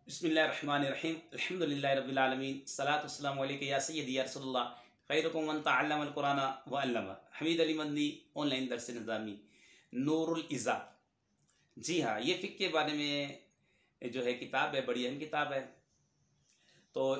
बिस्मिल्लाहिर्रहमानिर्रहीम अल्हम्दुलिल्लाहि रब्बिल आलमीन सलातु वस्सलामु अलैका या सय्यदी या रसूलल्लाह खैरुकुम मन तअल्लम अल-कुरान व अल्लमा। हमीद अली मदनी ऑनलाइन दरसे निज़ामी नूरुल इज़ा। जी हाँ, ये फ़िक़्ह के बारे में जो है किताब है, बड़ी अहम किताब है। तो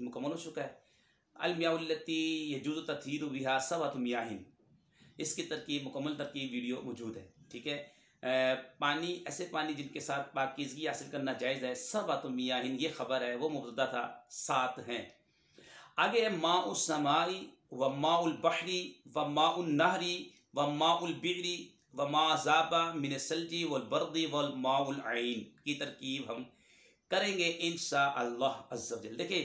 मुकम्मल हो चुका है। अलमियाउल्लती यजूज़ु तत्हीरु बिहा सबअतु मियाहिन, इसकी तरकीब मुकम्मल तरकीब वीडियो मौजूद है। ठीक है, पानी ऐसे पानी जिनके साथ पाकीज़गी हासिल करना जायज़ है। सबअतु मियाहिन ये ख़बर है, वो मुब्तदा था, 7 हैं। आगे है माउस समाई व माउल बहरी व माउन नहरी व माउल बिरी व मा ज़ाबा मिन सल्जी वल बर्दी वल माउल आइन की तरकीब हम करेंगे इंशाअल्लाह अज़्ज़ा वजल। देखिए,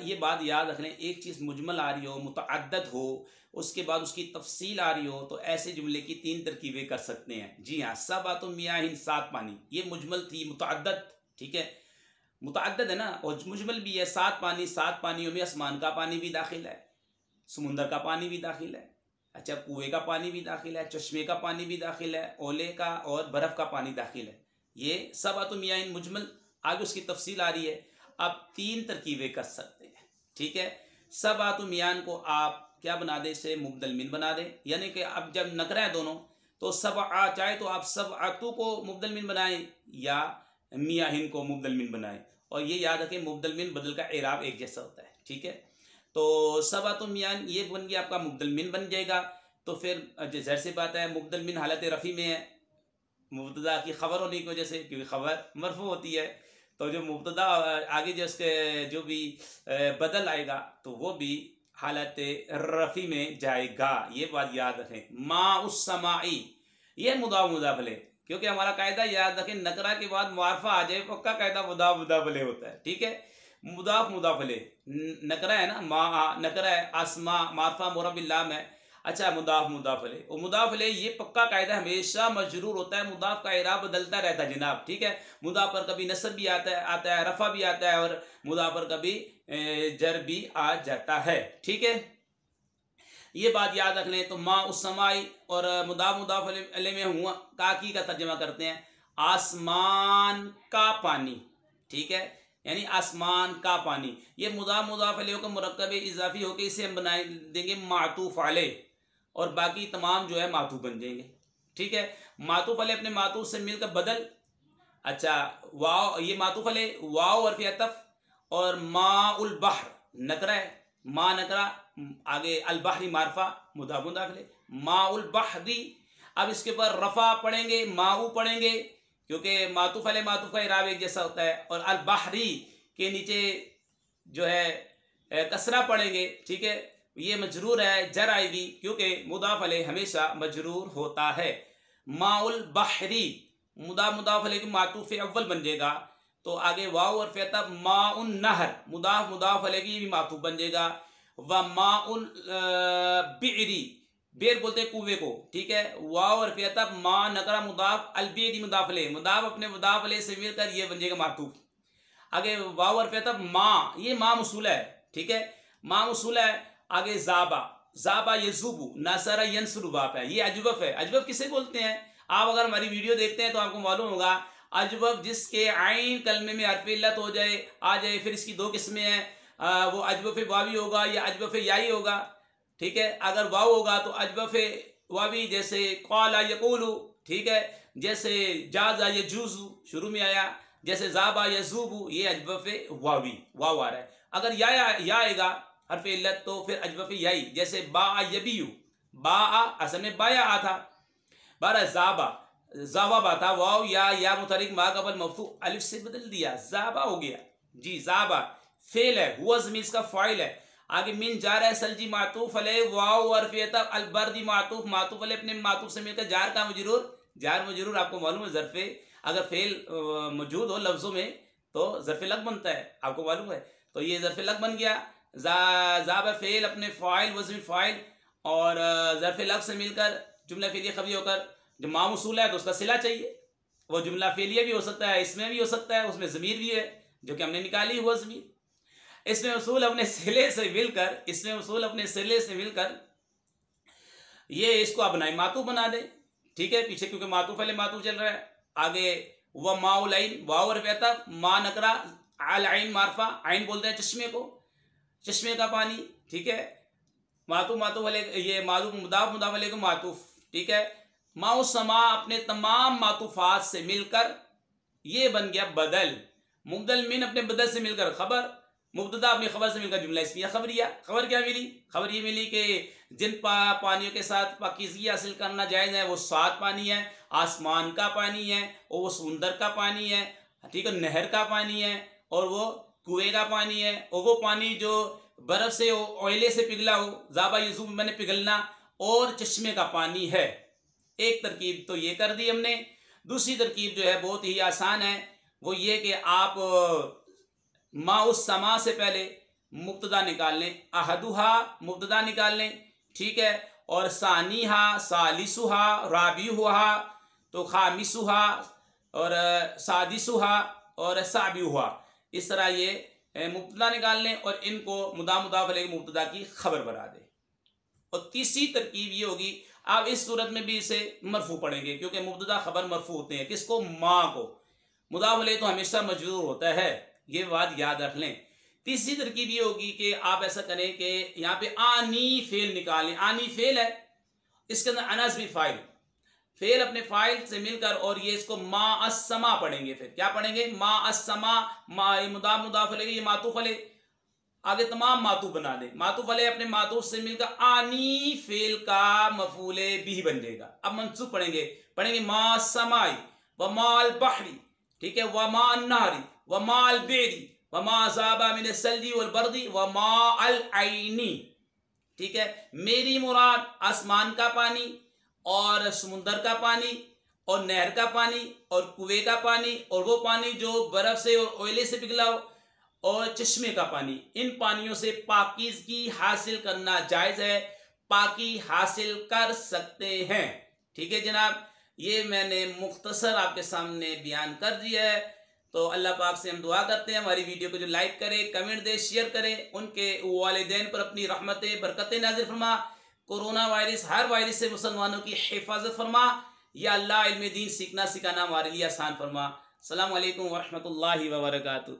ये बात याद रख लें, एक चीज़ मुजमल आ रही हो, मुतअद्दद हो, उसके बाद उसकी तफसील आ रही हो, तो ऐसे जुमले की 3 तरकीबें कर सकते हैं। जी हाँ, सबअतु मियाहिन 7 पानी, ये मुजमल थी, मुतअद्दद। ठीक है, मुतअद्दद है ना, और मुजमल भी है। 7 पानी, 7 पानियों में आसमान का पानी भी दाखिल है, समुंदर का पानी भी दाखिल है, अच्छा कुएँ का पानी भी दाखिल है, चश्मे का पानी भी दाखिल है, ओले का और बर्फ़ का पानी दाखिल है। ये सबअतु मियाहिन मुजमल, आगे उसकी तफसील आ रही है। अब 3 तरकीबें कर सकते हैं। ठीक है, सबअतु मियाहिन को आप क्या बना दें, इसे मुबदल मिन बना दें, यानी कि अब जब नकरा है दोनों, तो सबअ चाहे तो आप सबअतु को मुबदल मिन बनाएं या मियाहिन को मुबदल मिन बनाएं। और ये याद रखें, मुबदल मिन बदल का एराब एक जैसा होता है। ठीक है, तो सबअतु मियाहिन ये बन गया, आपका मुबदल मिन बन जाएगा। तो फिर ज़ाहिर सी बात है, मुबदल मिन हालत रफ़ी में है, मुब्तदा की खबर होने की वजह से, क्योंकि खबर मरफू होती है, तो जो मुब्तदा आगे जो उसके जो भी बदल आएगा तो वो भी हालत रफ़ी में जाएगा। ये बात याद रखें। माउस समाई ये मुदाफ मुदाफ ले, क्योंकि हमारा कायदा याद रखें, नकरा के बाद मारफा आ जाए, पक्का कायदा मुदाफ मुदाफ ले होता है। ठीक है, मुदाफ मुदाफ ले, नकरा है ना, मा नकरा है, आसमा मारफा मुरबिल्लाम है, अच्छा मुदाफ मुदाफ ले, और मुदाफ ले ये पक्का कायदा हमेशा मजरूर होता है, मुदाफ का इराब बदलता रहता है जनाब। ठीक है, मुदाफ पर कभी नसब भी आता है, रफ़ा भी आता है, और मुदाफ पर कभी जर भी आ जाता है। ठीक है, ये बात याद रख लें। तो मा उस समाई और मुदाफ मुदाफ अलैह में हुआ काकी का तर्जमा करते हैं आसमान का पानी। ठीक है, यानी आसमान का पानी, ये मुदाफ मुदाफ अलैह का मुरक्कब इजाफी होकर इसे हम बना देंगे मातूफ अलैह, और बाकी तमाम जो है मातूफ बन जाएंगे। ठीक है, मातूफ अलैह अपने मातूफ से मिलकर बदल, अच्छा वाव, ये मातूफ अलैह वाव और अतफ, और माउल बहर नकरा है, मा नकरा, आगे अलबहरी मारफा मुदाफ मुदाफ अलैह, माउल बहरी। अब इसके ऊपर रफ़ा पढ़ेंगे, माऊ पढ़ेंगे, क्योंकि मातूफ अलैह मातूफ का इराब एक जैसा होता है, और अलबहरी के नीचे जो है कसरा पढ़ेंगे। ठीक है, ये मजरूर है, जर आएगी, क्योंकि मुदाफ अलैह हमेशा मजरूर होता है। माउल बहरी मुदाफ मुदाफ अलैह की मातूफ अव्वल बन जाएगा, तो आगे वाव और फेतब माउन नहर मुदाफ मुदाफ अलैह की भी मातूफ बन जाएगा। व माउन बिरी, बेर बोलते हैं कुएं को। ठीक है, वाव और फेतब मा नकरा मुदाफ अलबेरी मुदाफ अलैह, मुदाफ अपने मुदाफ अलैह से मिलकर ये बन जाएगा मातूफ। आगे वाव और फेतब मा, ये मा मसूला है। ठीक है, मा मसूला है। आगे जाबा, जाबा यजुबु नसरा यंसुरु बाप है, ये अजवफ है। अजवफ किसे बोलते हैं? आप अगर हमारी वीडियो देखते हैं तो आपको मालूम होगा, अजवफ जिसके आइन कलमे में हर्फ इल्लत हो जाए, आ जाए, फिर इसकी 2 किस्में हैं, वो अजवफ वावी होगा या अजवफ याई होगा। ठीक है, अगर वाव होगा तो अजवफ वावी, जैसे क़ाला यक़ूलु। ठीक है, जैसे जाज़ा यजूज़ु शुरू में आया, जैसे ज़ाबा यज़ूबु, ये अजवफ वावी वाव आ रहा है। अगर या आएगा हर्फ इल्लत तो फिर अजवफ याई, जैसे बा यबीयु, बा असल में बाया आ था, बारह जाबा जावा था, वाव या मुतहरिक मा कबल मफ्तू अलिफ से बदल दिया, जाबा हो गया। जी, जाबा फेल है, हुआ ज़मीर इसका फाइल है। आगे मिन जा रहा है, सलजी मातूफ अलैह, वाव और फेतब अलबर्दी मातूफ, मातूफ अलैह अपने मातूफ से मिलकर जार का मजरूर, जार मजरूर आपको मालूम है, ज़र्फ़े अगर फेल मौजूद हो लफ्ज़ों में तो ज़र्फ़े लग बनता है, आपको मालूम है। तो ये ज़र्फ़े लग बन गया, ज़ाब फेल अपने फ़ाइल वज़न फ़ाइल और ज़र्फ़े लग से मिलकर जुमला फ़ेलिया खबरी होकर, जब मा मौसूल है तो उसका सिला चाहिए, वो जुमला फ़ेलिया भी हो सकता है, इसमें भी हो सकता है, उसमें ज़मीर भी है जो कि हमने निकाली हुआ ज़मीर, इसमें मौसूल अपने सिले से मिलकर, इसमें मौसूल अपने सिले से मिलकर ये इसको आप बनाए मातूफ बना दे। ठीक है, पीछे क्योंकि मातूफ अलैह मातूफ चल रहा है, आगे व माउलैन वाव रफ़ा मा नकरा अलआइन मारफा आइन बोलते हैं चश्मे को, चश्मे का पानी। ठीक है, मातूफ मातूफ वाले ये मातूफ मुदाफ मुदाफ वाले को मातूफ। ठीक है, माउ समा अपने तमाम मातूफात से मिलकर ये बन गया बदल। मुबदल मिन अपने बदल से मिलकर खबर, मुब्तदा अपनी खबर से मिलकर जुमला इस्मिया खबरिया। खबर क्या मिली? खबर ये मिली कि जिन पानियों के साथ पाकीज़गी हासिल करना जायज़ है वो 7 पानी है। आसमान का पानी है और वो समुंदर का पानी है। ठीक है, नहर का पानी है और वो कुएं का पानी है और वो पानी जो बर्फ से ओयले से पिघला हो, ज़ाबा यूसुफ मैंने पिघलना, और चश्मे का पानी है। एक तरकीब तो ये कर दी हमने। दूसरी तरकीब जो है बहुत ही आसान है, वो ये कि आप मा उस समा से पहले मुब्तदा निकाल लें, अहदुहा मुब्तदा निकाल लें। ठीक है, और सानीहा सालिसुहा राबियुहा तो खामिसुहा और सादिसुहा और साबियुहा, इस तरह ये मुब्तदा निकाल लें और इनको मुदाफ अलैहि मुब्तदा की खबर बना दें। और तीसरी तरकीब ये होगी, आप इस सूरत में भी इसे मरफू पढ़ेंगे क्योंकि मुब्तदा खबर मरफू होते हैं। किसको? माँ को। मुदाफ अलैहि तो हमेशा मजरूर होता है, ये बात याद रख लें। तीसरी तरकीब ये होगी कि आप ऐसा करें कि यहाँ पे आनी फेल निकालें। आनी फेल है, इसके अंदर अनस भी फाइल, फेल अपने फाइल से मिलकर, और ये इसको मा अस्समा पढ़ेंगे। फिर क्या पढ़ेंगे? मा अस्समा, मा मुदाफ मुदाफ अलैहि, ये मातूफ अलैहि, आगे तमाम मातूफ बना दे। मातूफ अलैहि अपने मातूफ से मिलकर आनी फेल का मफूले भी बन जाएगा। अब मंसूब पढ़ेंगे मा समाई व माल बहरी। ठीक है, व मा अन्नहरी व माल बेरी व मा ज़ाबा मिन सल्जी वल बर्दी व मा अलआइनी। ठीक है, मेरी मुराद आसमान का पानी और समुंदर का पानी और नहर का पानी और कुएं का पानी और वो पानी जो बर्फ से और ओयले से पिघला हो और चश्मे का पानी। इन पानियों से पाकीज़गी हासिल करना जायज़ है, पाकी हासिल कर सकते हैं। ठीक है जनाब, ये मैंने मुख्तसर आपके सामने बयान कर दिया है। तो अल्लाह पाक से हम दुआ करते हैं हमारी वीडियो को जो लाइक करे, कमेंट दे, शेयर करे, उनके वालिदैन पर अपनी रहमतें बरकतें नाज़िल फरमा। कोरोना वायरस, हर वायरस से मुसलमानों की हिफाजत फरमा। या अल्लाह इल्म दीन सीखना सिखाना हमारे लिए आसान फरमा। अस्सलामु अलैकुम व रहमतुल्लाहि व बरकातुहू।